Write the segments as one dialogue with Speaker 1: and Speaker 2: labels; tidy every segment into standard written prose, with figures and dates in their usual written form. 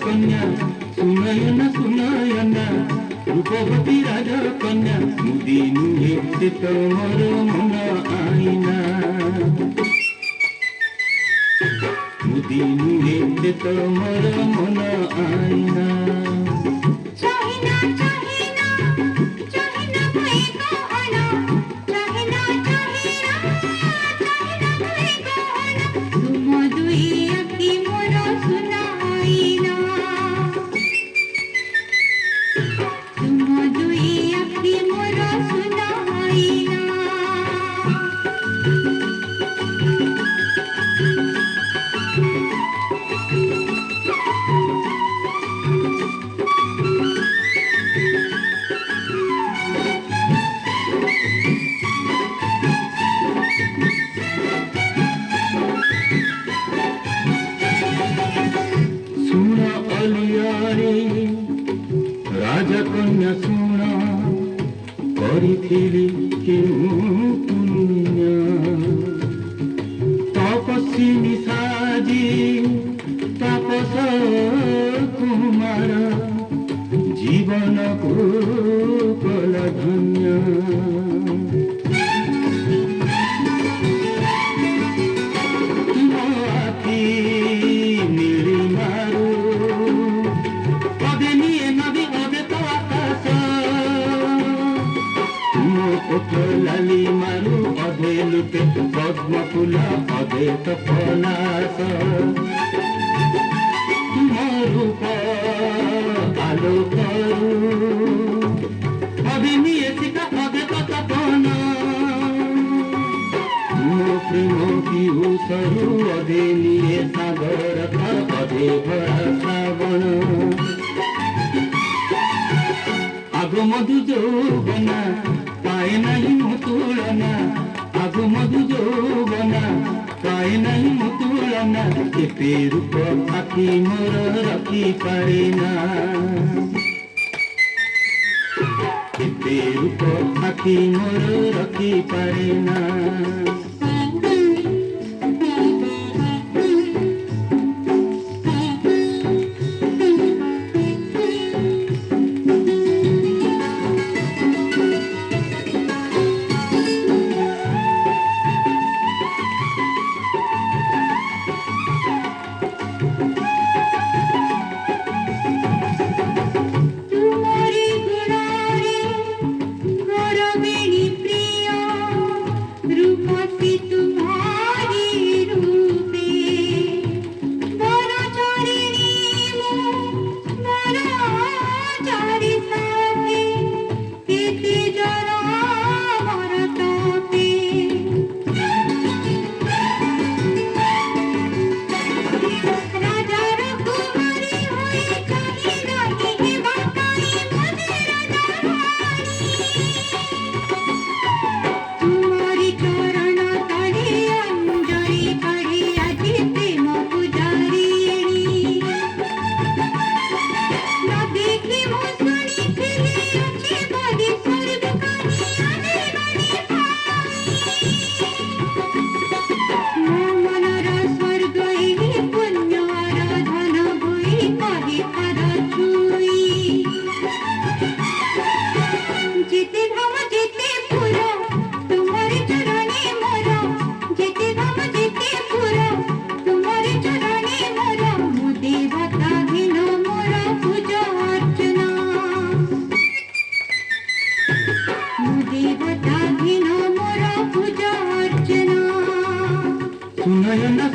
Speaker 1: कन्या सुनयना रूपवती राजकन्या मुदी नुहे से तोमर मन आईना मुदी नुहे से तोमर मन आईना राजकन्या सुन करिथिली केउ पुण्य तपस्विनी साजी तापस कुमार जीवन को कल धन्य लाली मारू अधे लुटे पद्म फूल अधे तो पनास रूप आलो करू अधे निये सिका अधे तो तपन मो प्रेम की उसरु अधे निये सागर अधे भरा श्रावण आगो मधु जौबना पाए नहीं मुतुलना आगो मधु जौबना पाए नहीं मुतुलना केते रूप आखि मोर रखी पारेना केते रूप आखि मोर रखी पारेना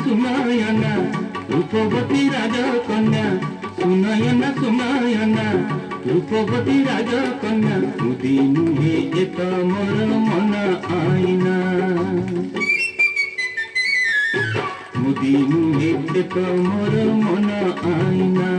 Speaker 1: सुनयना रूपवती राजकन्या सुनयना रूपवती राजकन्या मुदी नुहे एक मोर मन आईना मुदी नुहे एक मोर मन आईना।